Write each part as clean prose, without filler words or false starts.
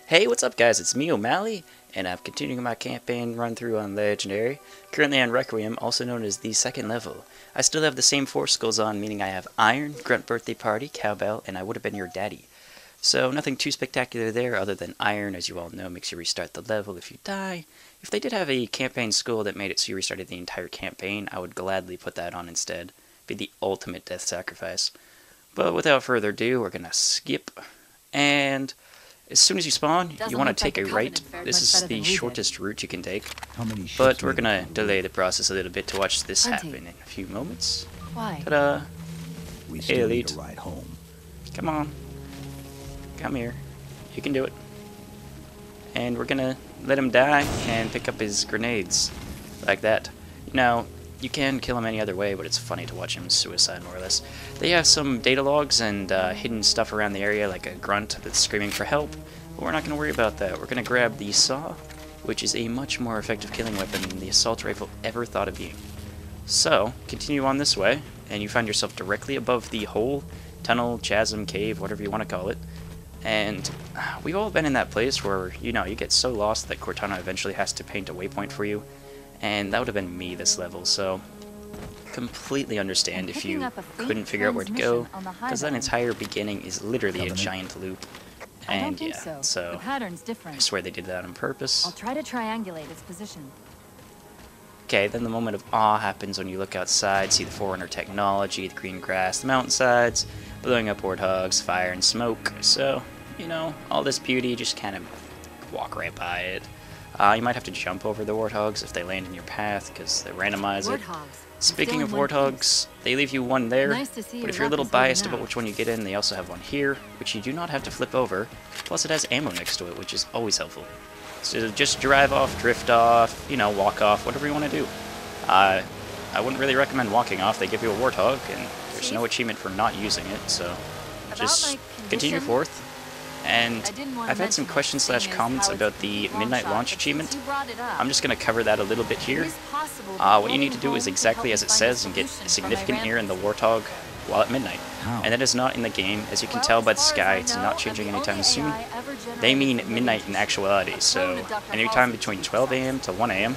Hey, what's up guys, it's me, O'Malley, and I'm continuing my campaign run through on Legendary, currently on Requiem, also known as the second level. I still have the same 4 skulls on, meaning I have Iron, Grunt Birthday Party, Cowbell, and I would have been your daddy. So nothing too spectacular there other than Iron, as you all know, makes you restart the level if you die. If they did have a campaign skull that made it so you restarted the entire campaign, I would gladly put that on instead. Be the ultimate death sacrifice. But without further ado, we're gonna skip, and as soon as you spawn, you want to take a right. This is the shortest route you can take. But we're going to delay the process a little bit to watch this happen in a few moments. Why? Ta-da! Hey, Elite. Ride home. Come on. Come here. You can do it. And we're going to let him die and pick up his grenades. Like that. Now, you can kill him any other way, but it's funny to watch him suicide, more or less. They have some data logs and hidden stuff around the area, like a grunt that's screaming for help, but we're not going to worry about that. We're going to grab the saw, which is a much more effective killing weapon than the assault rifle ever thought of being. So, continue on this way, and you find yourself directly above the hole, tunnel, chasm, cave, whatever you want to call it. And we've all been in that place where, you know, you get so lost that Cortana eventually has to paint a waypoint for you. And that would have been me this level, so completely understand if you couldn't figure out where to go, because that entire beginning is literally a giant loop. And yeah, so the pattern's different. I swear they did that on purpose. I'll try to triangulate its position. Okay, then the moment of awe happens when you look outside, see the Forerunner technology, the green grass, the mountainsides, blowing up warthogs, fire and smoke. So, you know, all this beauty, just kind of walk right by it. You might have to jump over the warthogs if they land in your path, because they randomize it. Speaking of warthogs, they leave you one there, but if you're a little biased about which one you get in, they also have one here, which you do not have to flip over, plus it has ammo next to it, which is always helpful. So just drive off, drift off, you know, walk off, whatever you want to do. I wouldn't really recommend walking off. They give you a warthog, and there's no achievement for not using it, so just continue forth. And I've had some questions / comments about the Midnight Launch achievement. I'm just going to cover that a little bit here. What you need to do is exactly as it says and get significant here in the Warthog while at midnight. And that is not in the game. As you can tell by the sky, it's not changing anytime soon. They mean midnight in actuality, so anytime between 12 AM to 1 AM,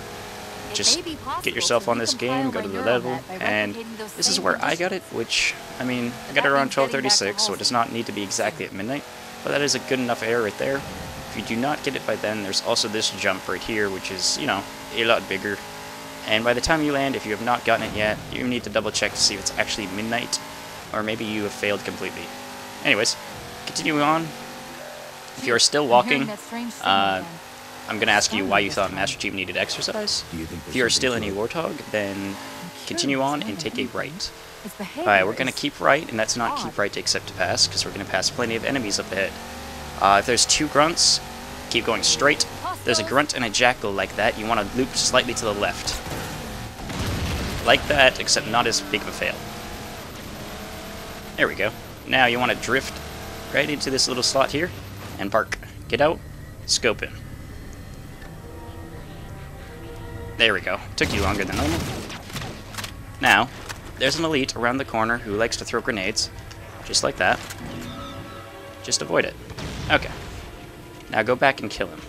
just get yourself on this game, go to the level, and this is where I got it, which, I mean, I got it around 12:36, so it does not need to be exactly at midnight. But that is a good enough error right there. If you do not get it by then, there's also this jump right here, which is, you know, a lot bigger. And by the time you land, if you have not gotten it yet, you need to double check to see if it's actually midnight, or maybe you have failed completely. Anyways, continuing on. If you are still walking, I'm going to ask you why you thought Master Chief needed exercise. If you are still in a Warthog, then continue on and take a right. Alright, we're going to keep right, and that's not keep right to accept to pass, because we're going to pass plenty of enemies up ahead. If there's 2 grunts, keep going straight. If there's a grunt and a jackal like that, you want to loop slightly to the left. Like that, except not as big of a fail. There we go. Now you want to drift right into this little slot here, and park. Get out, scope in. There we go. Took you longer than normal. Now, there's an elite around the corner who likes to throw grenades, just like that. Just avoid it. Okay. Now go back and kill him.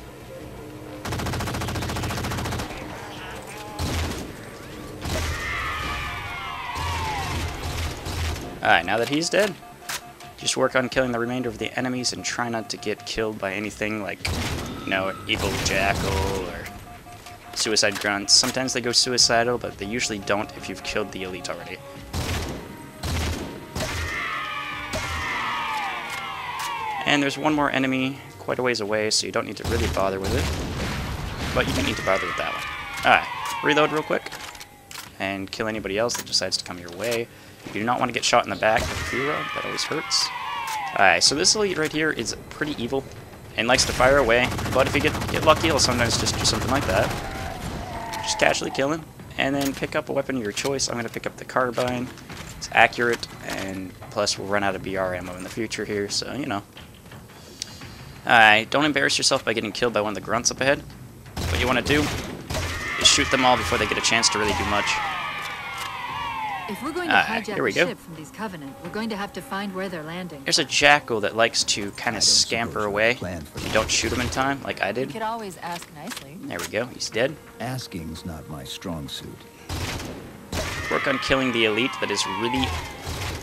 Alright, now that he's dead, just work on killing the remainder of the enemies and try not to get killed by anything like, you know, an evil jackal or suicide grunts. Sometimes they go suicidal, but they usually don't if you've killed the elite already. And there's one more enemy quite a ways away, so you don't need to really bother with it. But you do need to bother with that one. Alright, reload real quick. And kill anybody else that decides to come your way. You do not want to get shot in the back with a free rod, that always hurts. Alright, so this elite right here is pretty evil and likes to fire away, but if you get lucky, he'll sometimes just do something like that. Just casually kill him, and then pick up a weapon of your choice. I'm going to pick up the carbine. It's accurate, and plus we'll run out of BR ammo in the future here, so, you know. Alright, don't embarrass yourself by getting killed by one of the grunts up ahead. What you want to do is shoot them all before they get a chance to really do much. If we're going to Alright, hijack here we the go. ship from these Covenant, we're going to have to find where they're landing. There's a jackal that likes to kind I of don't scamper suppose you away. planned for You that. don't shoot him in time, like I You did. could always ask nicely. There we go, he's dead. Asking's not my strong suit. Work on killing the elite that is really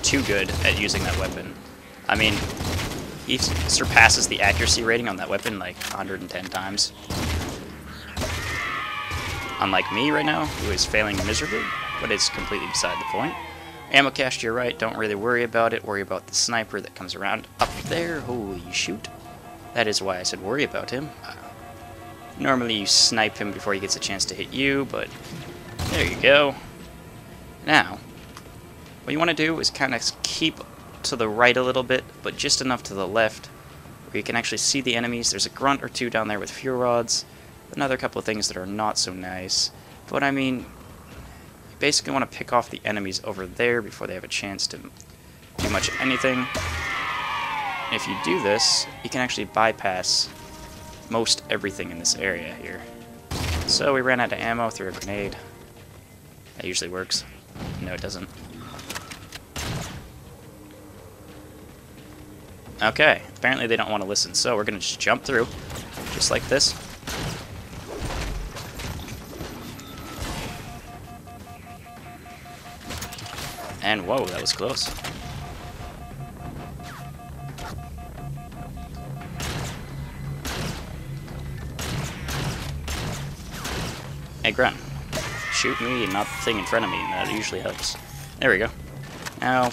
too good at using that weapon. I mean, he surpasses the accuracy rating on that weapon like 110 times. Unlike me right now, who is failing miserably, but it's completely beside the point. Ammo cache to your right, don't really worry about it. Worry about the sniper that comes around up there. Holy shoot. That is why I said worry about him. Normally you snipe him before he gets a chance to hit you, but there you go. Now, what you want to do is kind of keep to the right a little bit, but just enough to the left, where you can actually see the enemies. There's a grunt or two down there with fuel rods. Another couple of things that are not so nice. But I mean, you basically want to pick off the enemies over there before they have a chance to do much anything. And if you do this, you can actually bypass most everything in this area here. So we ran out of ammo, threw a grenade. That usually works. No, it doesn't. Okay, apparently they don't want to listen, so we're going to just jump through, just like this. And whoa, that was close. Hey, grunt. Shoot me and not the thing in front of me, and that usually helps. There we go. Now,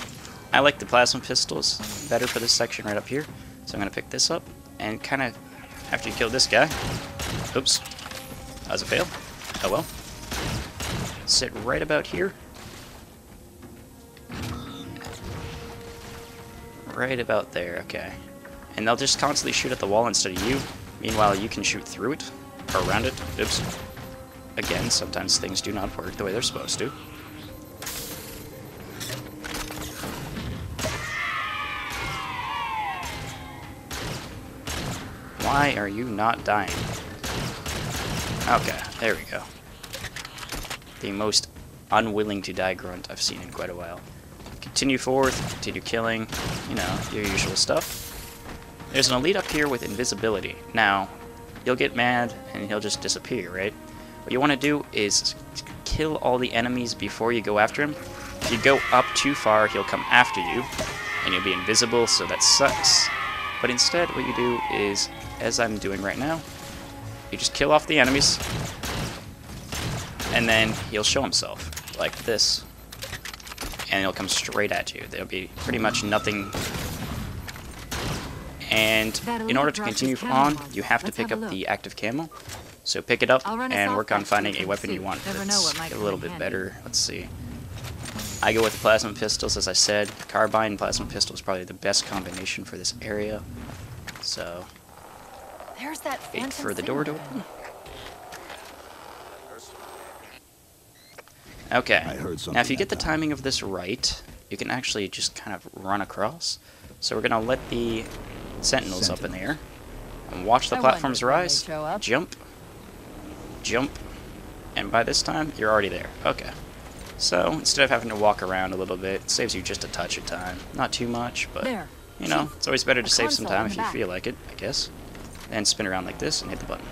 I like the plasma pistols better for this section right up here, so I'm going to pick this up, and kind of, after you kill this guy, oops, that was a fail, oh well, sit right about here, right about there, okay, and they'll just constantly shoot at the wall instead of you. Meanwhile, you can shoot through it, or around it, oops. Again, sometimes things do not work the way they're supposed to. Why are you not dying? Okay, there we go. The most unwilling to die grunt I've seen in quite a while. Continue forth, continue killing, you know, your usual stuff. There's an elite up here with invisibility. Now, you'll get mad and he'll just disappear, right? What you want to do is kill all the enemies before you go after him. If you go up too far, he'll come after you, and you'll be invisible, so that sucks. But instead, what you do is, as I'm doing right now, you just kill off the enemies, and then he'll show himself, like this. And he'll come straight at you. There'll be pretty much nothing. And in order to continue on, you have to pick up the active camo. So pick it up and work on finding a weapon you want that's a little bit better. Let's see. I go with the plasma pistols, as I said. Carbine and plasma pistol is probably the best combination for this area. So, There's that wait for the door to open. Okay, now if you get the timing of this right, you can actually just kind of run across. So we're going to let the sentinels up in the air and watch the platforms rise, jump, jump, and by this time, you're already there. Okay. So, instead of having to walk around a little bit, it saves you just a touch of time. Not too much, but, you know, it's always better to save some time if you feel like it, I guess. And spin around like this and hit the button.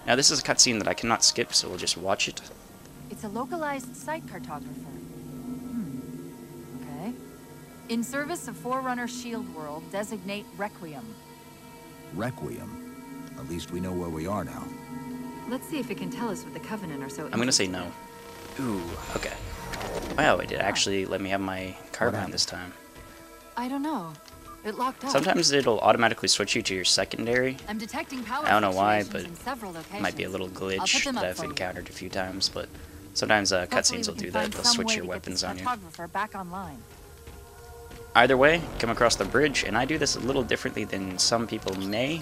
Now, this is a cutscene that I cannot skip, so we'll just watch it. It's a localized site cartographer. Okay. In service of Forerunner Shield World, designate Requiem. Requiem? At least we know where we are now. Let's see if it can tell us what the Covenant are so I'm gonna say no. Ooh, okay. Wow, it did actually let me have my carbine this time. I don't know. It locked up. Sometimes it'll automatically switch you to your secondary. I'm detecting power I don't know why, but in several it might be a little I'll put glitch them that up I've for you. encountered a few times, but sometimes cutscenes will do that. They'll switch your weapons on you. Back online. Either way, come across the bridge, and I do this a little differently than some people may,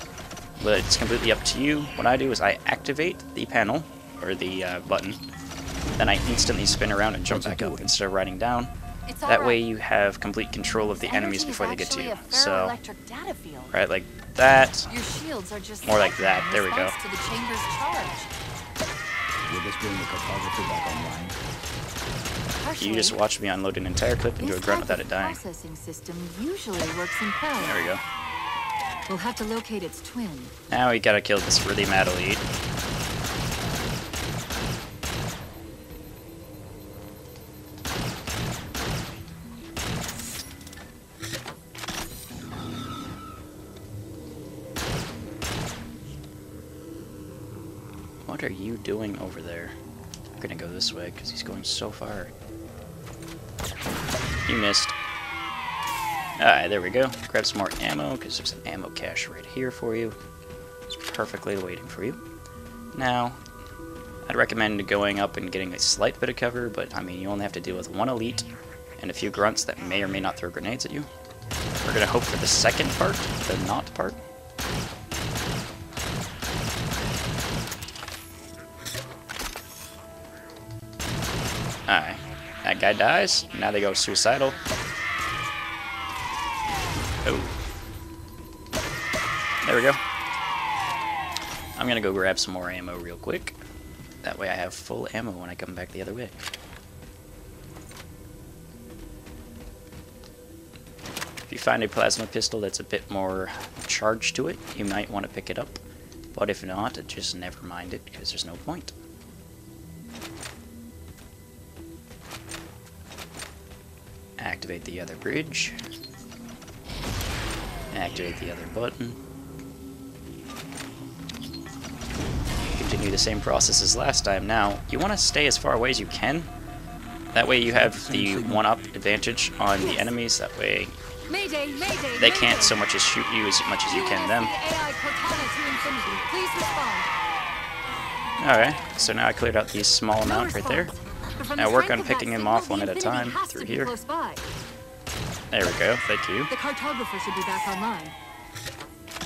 but it's completely up to you. What I do is I activate the panel, or the button, then I instantly spin around and jump back up instead of riding down. That way you have complete control of the enemies before they get to you. So, right like that, Your shields are just more like that, there we go. To the chamber's charge. Will this bring the cartographer back online? You just watched me unload an entire clip into a grunt without it dying. This processing system usually works in parallel. There we go. We'll have to locate its twin. Now we gotta kill this really mad elite. What are you doing over there? I'm gonna go this way because he's going so far. You missed. Alright, there we go. Grab some more ammo because there's an ammo cache right here for you. It's perfectly waiting for you. Now, I'd recommend going up and getting a slight bit of cover, but I mean, you only have to deal with one elite and a few grunts that may or may not throw grenades at you. We're gonna hope for the second part, the not part. Alright, that guy dies. Now they go suicidal. Oh. There we go. I'm gonna go grab some more ammo real quick. That way I have full ammo when I come back the other way. If you find a plasma pistol that's a bit more charge to it, you might want to pick it up. But if not, just never mind it, because there's no point. Activate the other bridge. Activate the other button. Continue the same process as last time. Now, you want to stay as far away as you can. That way you have the one-up advantage on the enemies. That way they can't so much as shoot you as much as you can them. Alright, so now I cleared out the small amount right there. Now work on picking him off one at a time through here. There we go, thank you. The cartographer should be back online.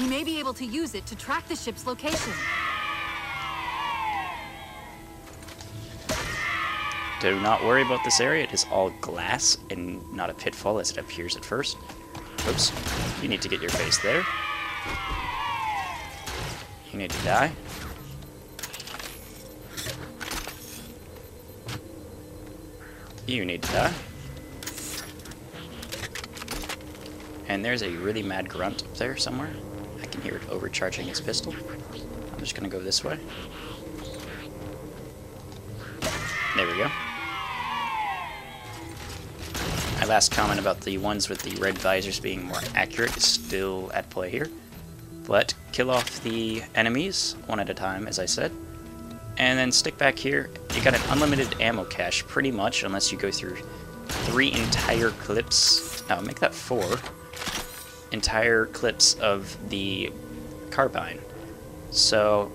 We may be able to use it to track the ship's location. Do not worry about this area, it is all glass and not a pitfall as it appears at first. Oops, you need to get your face there. You need to die. You need to die. And there's a really mad grunt up there somewhere. I can hear it overcharging his pistol. I'm just gonna go this way. There we go. My last comment about the ones with the red visors being more accurate is still at play here. But kill off the enemies one at a time, as I said. And then stick back here. You got an unlimited ammo cache, pretty much, unless you go through 3 entire clips. No, make that 4 entire clips of the carbine. So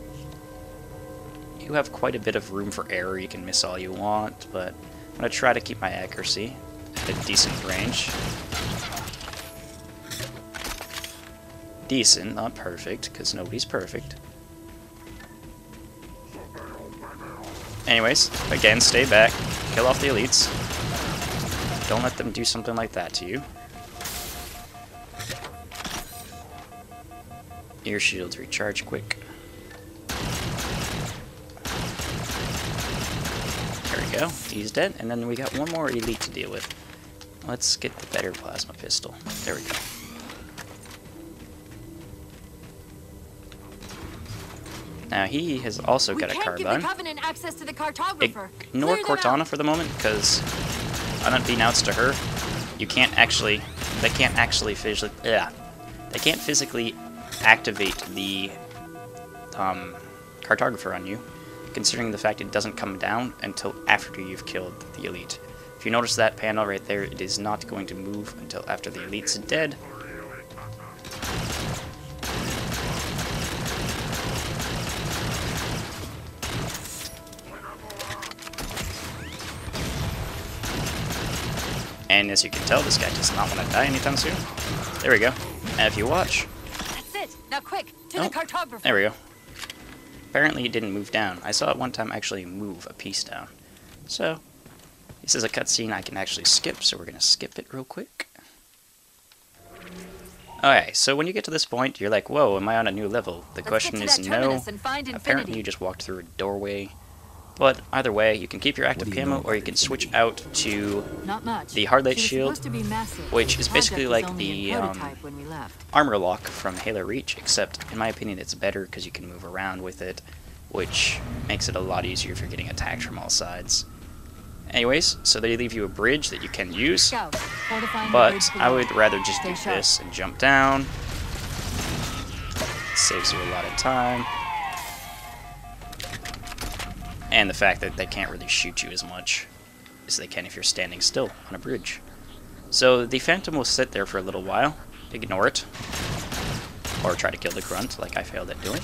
you have quite a bit of room for error. You can miss all you want, but I'm going to try to keep my accuracy at a decent range. Decent, not perfect, because nobody's perfect. Anyways, again, stay back, kill off the elites. Don't let them do something like that to you. Ear shields recharge quick. There we go, he's dead, and then we got one more elite to deal with. Let's get the better plasma pistol. There we go. Now he has also got a carbine. Give the Covenant access to the cartographer. Ignore Cortana for the moment, because unbeknownst to her, you can't actually. They can't actually physically. Yeah, they can't physically activate the cartographer on you, considering the fact it doesn't come down until after you've killed the elite. If you notice that panel right there, it is not going to move until after the elite's dead. And as you can tell, this guy does not want to die anytime soon. There we go. And if you watch... That's it! Now quick! To the cartographer! There we go. Apparently it didn't move down. I saw it one time actually move a piece down. So, this is a cutscene I can actually skip, so we're going to skip it real quick. Alright, so when you get to this point, you're like, whoa, am I on a new level? The question is no. Apparently you just walked through a doorway But either way, you can keep your active What do you know camo, or about you can the switch Infinity? out to Not much. the hard light She was shield, supposed to be massive. which is The basically project like was only the in prototype when we left. armor lock from Halo Reach, except in my opinion it's better because you can move around with it, which makes it a lot easier if you're getting attacked from all sides. Anyways, so they leave you a bridge that you can use, Scouts, fortifying the but bridge I below. would rather just Stay do sharp. this and jump down. It saves you a lot of time. And the fact that they can't really shoot you as much as they can if you're standing still on a bridge. So the Phantom will sit there for a little while, ignore it, or try to kill the grunt like I failed at doing.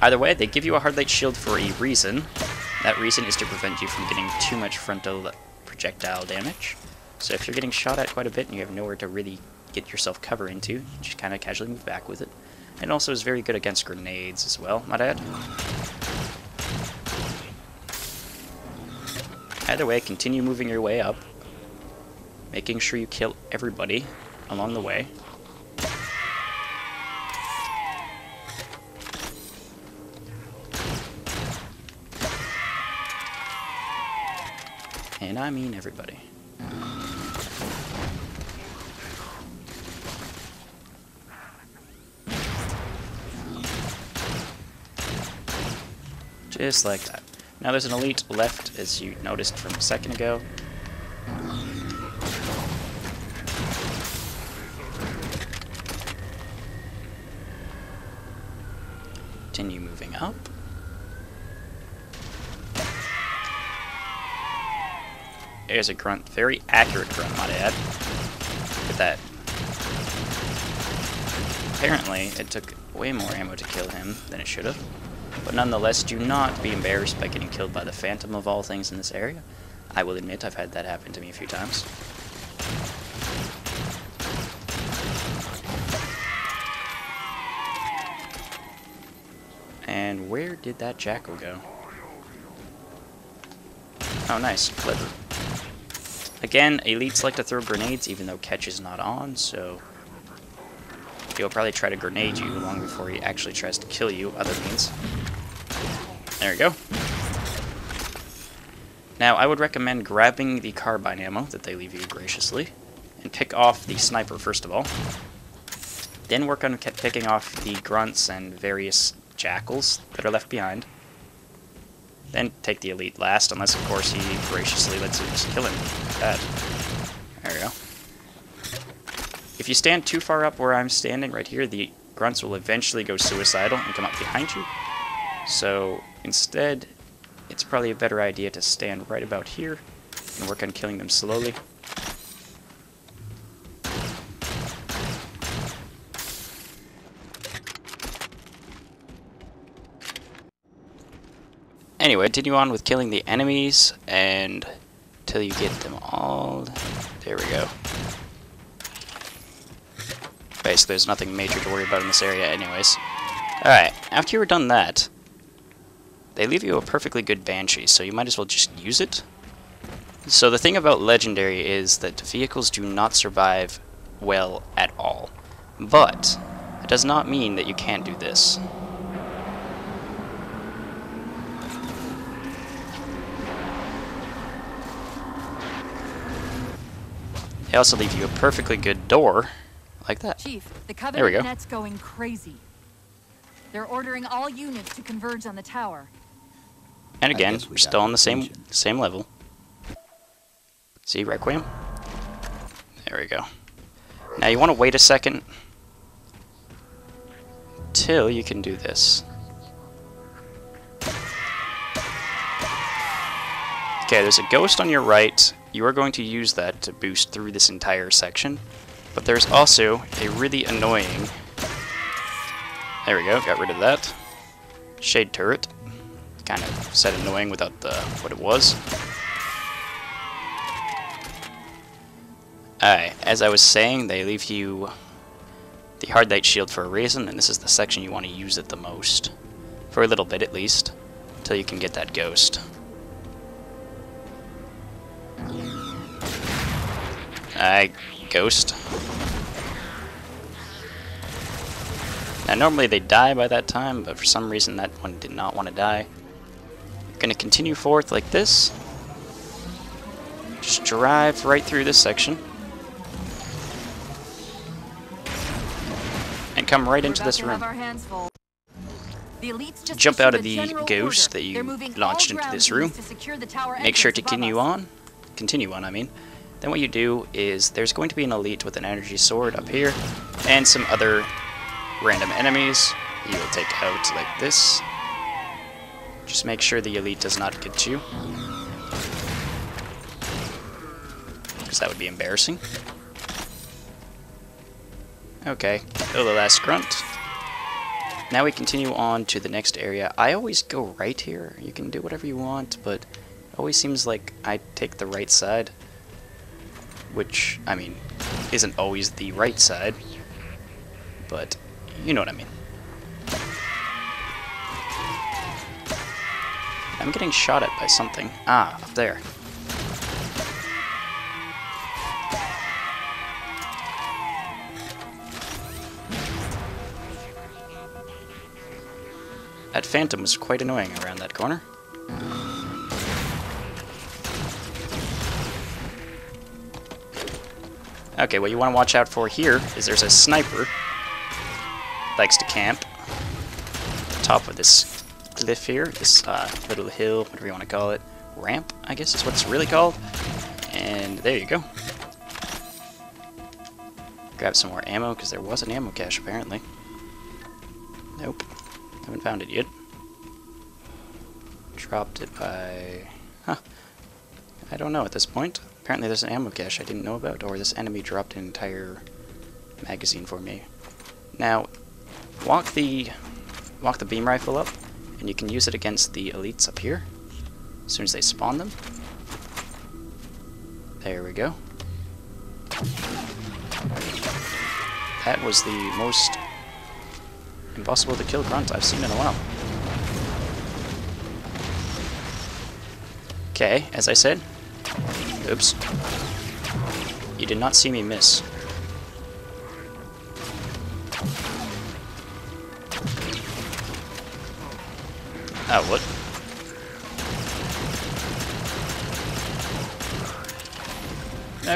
Either way, they give you a hard light shield for a reason. That reason is to prevent you from getting too much frontal projectile damage. So if you're getting shot at quite a bit and you have nowhere to really get yourself cover into, you just kind of casually move back with it. And also is very good against grenades as well, might add. Either way, continue moving your way up, making sure you kill everybody along the way. And I mean everybody. Just like that. Now there's an elite left, as you noticed from a second ago. Continue moving up. There's a grunt, very accurate grunt, might I add. Look at that. Apparently, it took way more ammo to kill him than it should have. But nonetheless, do not be embarrassed by getting killed by the Phantom of all things in this area. I will admit I've had that happen to me a few times. And where did that jackal go? Oh, nice. Clever. Again, elites like to throw grenades even though catch is not on, so he'll probably try to grenade you long before he actually tries to kill you, other means. There we go. Now, I would recommend grabbing the carbine ammo that they leave you graciously, and pick off the sniper first of all. Then work on picking off the grunts and various jackals that are left behind. Then take the elite last, unless of course he graciously lets you just kill him. Like that. There we go. If you stand too far up where I'm standing right here, the grunts will eventually go suicidal and come up behind you. So instead, it's probably a better idea to stand right about here and work on killing them slowly. Anyway, continue on with killing the enemies and till you get them all. There we go. Basically, there's nothing major to worry about in this area anyways. Alright, after you're done that, they leave you a perfectly good Banshee, so you might as well just use it. So the thing about Legendary is that vehicles do not survive well at all. But it does not mean that you can't do this. They also leave you a perfectly good door, like that. Chief, the There we go. Covenant net's going crazy. They're ordering all units to converge on the tower. And again, guess we we're still got on the attention. same level. See, Requiem? There we go. Now you want to wait a second till you can do this. Okay, there's a ghost on your right. You are going to use that to boost through this entire section. But there's also a really annoying... There we go, got rid of that. Shade turret. Kind of said annoying without the what it was. Alright, as I was saying, they leave you the hard light shield for a reason, and this is the section you want to use it the most. For a little bit at least, until you can get that ghost. Ghost. Now normally they die by that time, but for some reason that one did not want to die. Gonna continue forth like this. Just drive right through this section. And come right into this room. Jump out of the ghost that you launched into this room. Make sure to continue on. I mean. Then what you do is there's going to be an elite with an energy sword up here, and some other random enemies you will take out like this. Just make sure the elite does not get you, because that would be embarrassing. Okay, kill the last grunt. Now we continue on to the next area. I always go right here. You can do whatever you want, but it always seems like I take the right side. Which, I mean, isn't always the right side, but you know what I mean. I'm getting shot at by something. Ah, up there. That phantom was quite annoying around that corner. Okay, what you want to watch out for here is there's a sniper likes to camp top of this cliff here, this little hill, whatever you want to call it, ramp, I guess is what it's really called. And there you go. Grab some more ammo, because there was an ammo cache apparently. Nope, haven't found it yet. Dropped it by... huh. I don't know at this point. Apparently there's an ammo cache I didn't know about, or this enemy dropped an entire magazine for me. Now, walk the beam rifle up, and you can use it against the elites up here, as soon as they spawn them. There we go. That was the most impossible to kill grunt I've seen in a while. Okay, as I said, oops. You did not see me miss. Oh, what?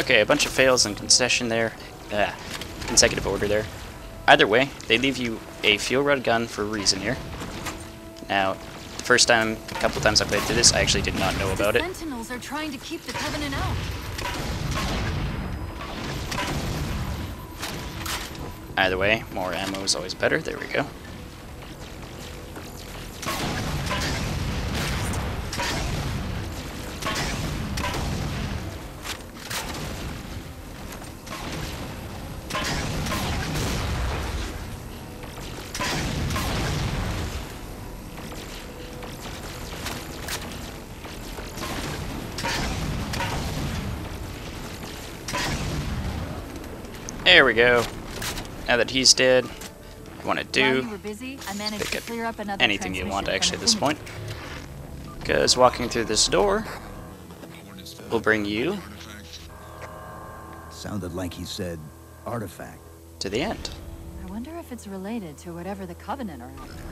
Okay, a bunch of fails in consecutive order there. Either way, they leave you a fuel rod gun for a reason here. Now, the first time, a couple times I played through this, I actually did not know about it. Sentinels are trying to keep the Covenant out. Either way, more ammo is always better. There we go. There we go. Now that he's dead, you want to do pick up anything you want actually at this point. Because walking through this door will bring you Sounded like he said artifact. to the end. I wonder if it's related to whatever the Covenant are after.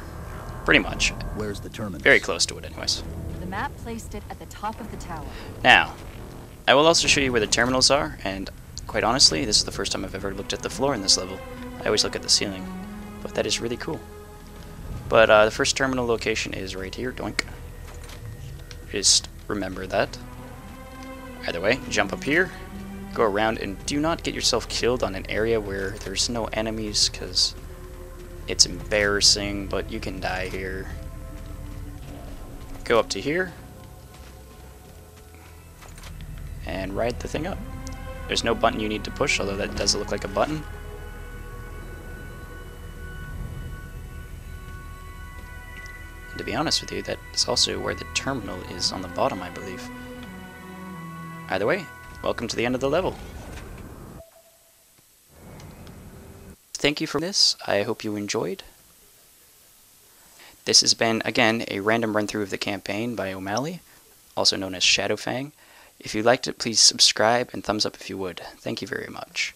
Pretty much. Where's the terminus? Very close to it anyways. The map placed it at the top of the tower. Now, I will also show you where the terminals are, and quite honestly, this is the first time I've ever looked at the floor in this level. I always look at the ceiling, but that is really cool. But the first terminal location is right here, doink. Just remember that. Either way, jump up here, go around, and do not get yourself killed on an area where there's no enemies, because it's embarrassing, but you can die here. Go up to here, and ride the thing up. There's no button you need to push, although that does look like a button. And to be honest with you, that is also where the terminal is on the bottom, I believe. Either way, welcome to the end of the level. Thank you for this. I hope you enjoyed. This has been, again, a random run-through of the campaign by O'Malley, also known as Shadowfang. If you liked it, please subscribe and thumbs up if you would. Thank you very much.